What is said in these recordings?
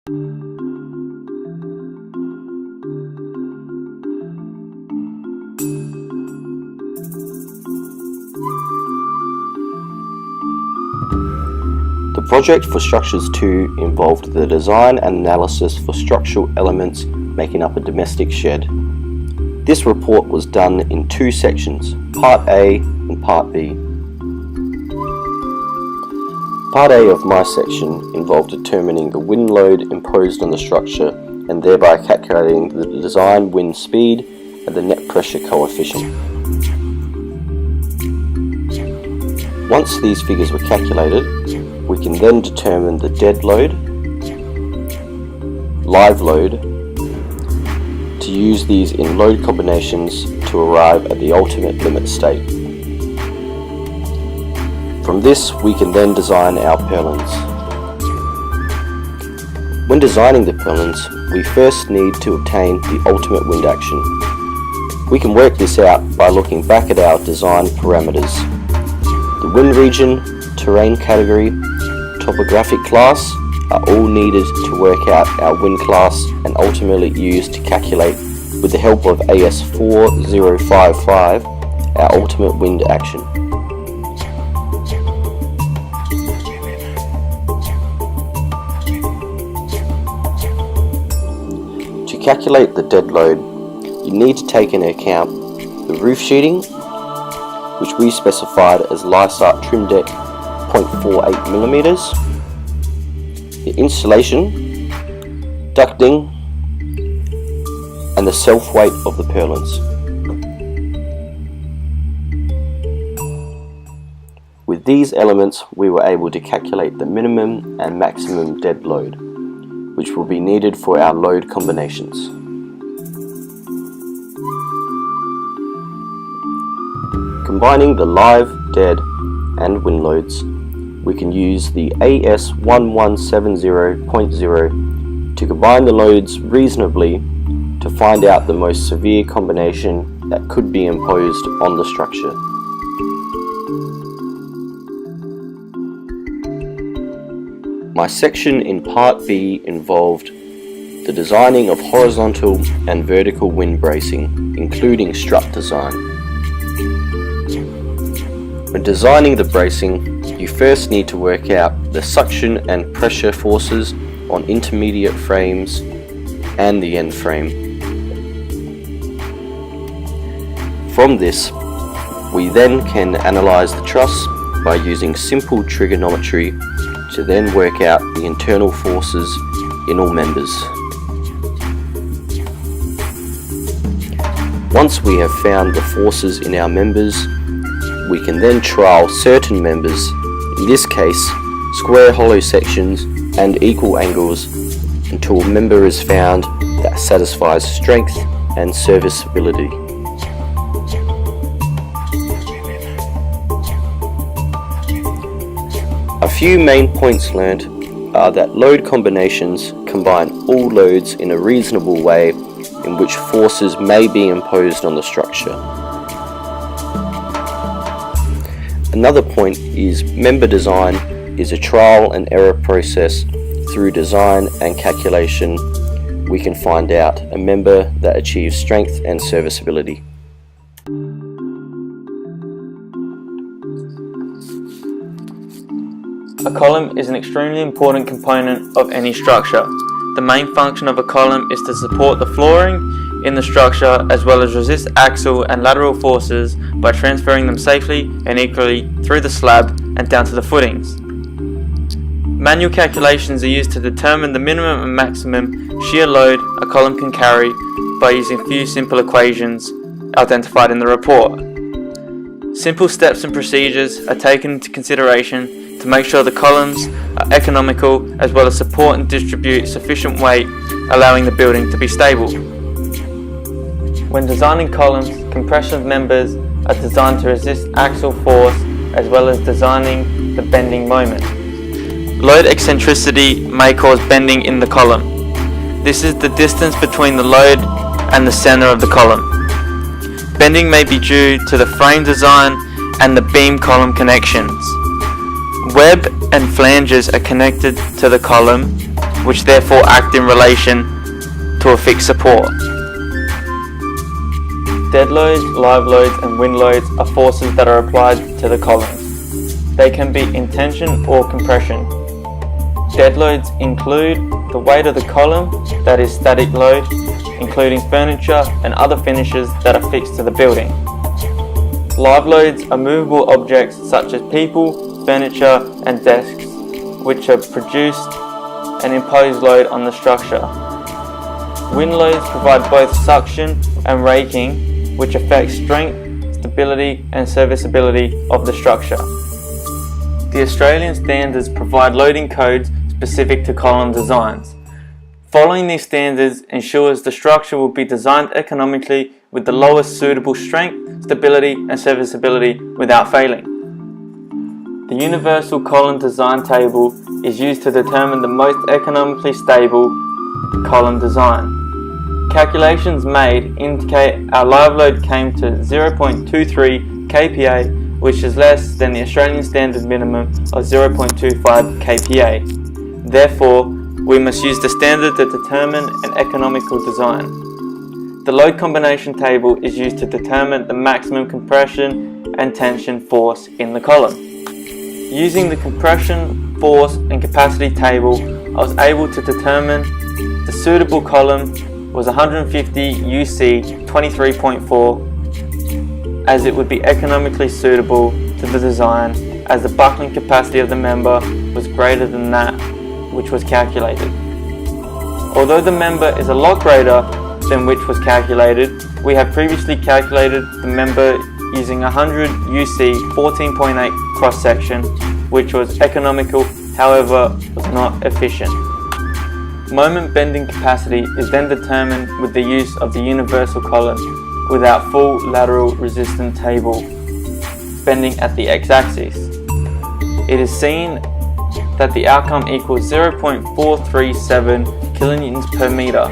The project for Structures 2 involved the design and analysis for structural elements making up a domestic shed. This report was done in two sections, Part A and Part B. Part A of my section involved determining the wind load imposed on the structure and thereby calculating the design wind speed and the net pressure coefficient. Once these figures were calculated, we can then determine the dead load, live load, to use these in load combinations to arrive at the ultimate limit state. From this, we can then design our purlins. When designing the purlins, we first need to obtain the ultimate wind action. We can work this out by looking back at our design parameters. The wind region, terrain category, topographic class are all needed to work out our wind class and ultimately used to calculate, with the help of AS4055, our ultimate wind action. To calculate the dead load, you need to take into account the roof sheeting, which we specified as Lysart trim deck 0.48mm, the insulation, ducting, and the self-weight of the purlins. With these elements, we were able to calculate the minimum and maximum dead load, which will be needed for our load combinations. Combining the live, dead, and wind loads, we can use the AS1170.0 to combine the loads reasonably to find out the most severe combination that could be imposed on the structure. My section in Part B involved the designing of horizontal and vertical wind bracing, including strut design. When designing the bracing, you first need to work out the suction and pressure forces on intermediate frames and the end frame. From this, we then can analyze the truss by using simple trigonometry to then work out the internal forces in all members. Once we have found the forces in our members, we can then trial certain members, in this case square hollow sections and equal angles, until a member is found that satisfies strength and serviceability. A few main points learnt are that load combinations combine all loads in a reasonable way in which forces may be imposed on the structure. Another point is member design is a trial and error process. Through design and calculation, we can find out a member that achieves strength and serviceability. A column is an extremely important component of any structure. The main function of a column is to support the flooring in the structure as well as resist axial and lateral forces by transferring them safely and equally through the slab and down to the footings. Manual calculations are used to determine the minimum and maximum shear load a column can carry by using a few simple equations identified in the report. Simple steps and procedures are taken into consideration to make sure the columns are economical as well as support and distribute sufficient weight, allowing the building to be stable. When designing columns, compression members are designed to resist axial force as well as designing the bending moment. Load eccentricity may cause bending in the column. This is the distance between the load and the center of the column. Bending may be due to the frame design and the beam column connections. Web and flanges are connected to the column which therefore act in relation to a fixed support. Dead loads, live loads and wind loads are forces that are applied to the columns. They can be in tension or compression. Dead loads include the weight of the column, that is static load, including furniture and other finishes that are fixed to the building. Live loads are movable objects such as people, furniture and desks, which are produced and impose load on the structure. Wind loads provide both suction and raking, which affects strength, stability and serviceability of the structure. The Australian standards provide loading codes specific to column designs. Following these standards ensures the structure will be designed economically with the lowest suitable strength, stability and serviceability without failing. The Universal Column Design Table is used to determine the most economically stable column design. Calculations made indicate our live load came to 0.23 kPa, which is less than the Australian standard minimum of 0.25 kPa. Therefore, we must use the standard to determine an economical design. The load combination table is used to determine the maximum compression and tension force in the column. Using the compression, force and capacity table, I was able to determine the suitable column was 150 UC 23.4, as it would be economically suitable to the design, as the buckling capacity of the member was greater than that which was calculated. Although the member is a lot greater than which was calculated, we have previously calculated the member using 100 UC 14.8 cross section, which was economical, however was not efficient. Moment bending capacity is then determined with the use of the universal column without full lateral resistance table bending at the x-axis. It is seen that the outcome equals 0.437 kilonewtons per meter.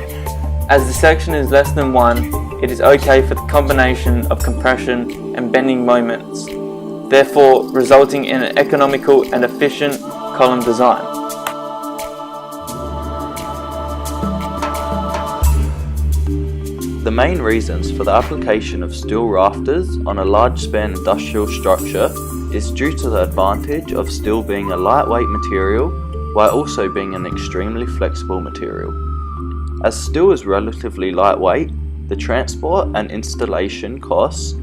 As the section is less than 1, it is okay for the combination of compression and bending moments, therefore resulting in an economical and efficient column design. The main reasons for the application of steel rafters on a large span industrial structure is due to the advantage of steel being a lightweight material while also being an extremely flexible material. As steel is relatively lightweight, the transport and installation costs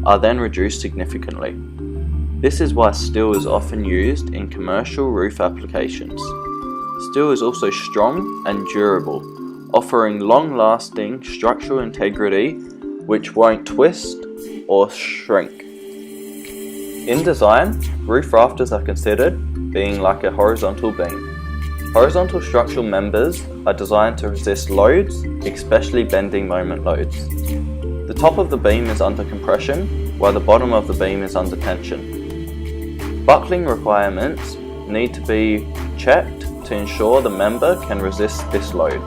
are then reduced significantly. This is why steel is often used in commercial roof applications. Steel is also strong and durable, offering long-lasting structural integrity which won't twist or shrink. In design, roof rafters are considered being like a horizontal beam. Horizontal structural members are designed to resist loads, especially bending moment loads. The top of the beam is under compression, while the bottom of the beam is under tension. Buckling requirements need to be checked to ensure the member can resist this load.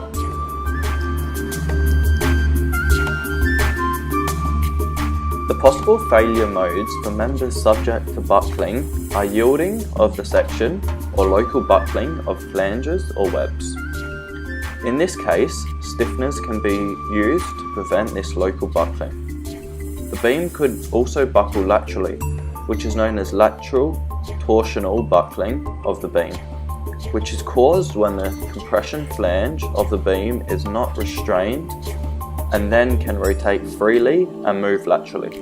The possible failure modes for members subject to buckling are yielding of the section or local buckling of flanges or webs. In this case, stiffeners can be used to prevent this local buckling. The beam could also buckle laterally, which is known as lateral torsional buckling of the beam, which is caused when the compression flange of the beam is not restrained and then can rotate freely and move laterally.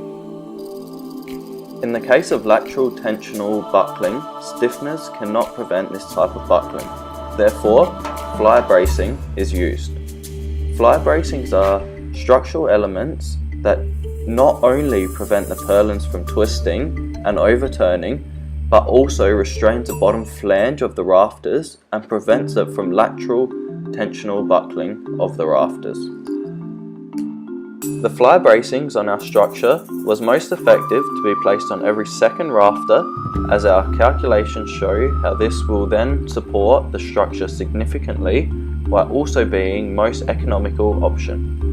In the case of lateral tensional buckling, stiffeners cannot prevent this type of buckling. Therefore, fly bracing is used. Fly bracings are structural elements that not only prevent the purlins from twisting and overturning, but also restrains the bottom flange of the rafters and prevents it from lateral tensional buckling of the rafters. The fly bracings on our structure was most effective to be placed on every second rafter, as our calculations show how this will then support the structure significantly while also being most economical option.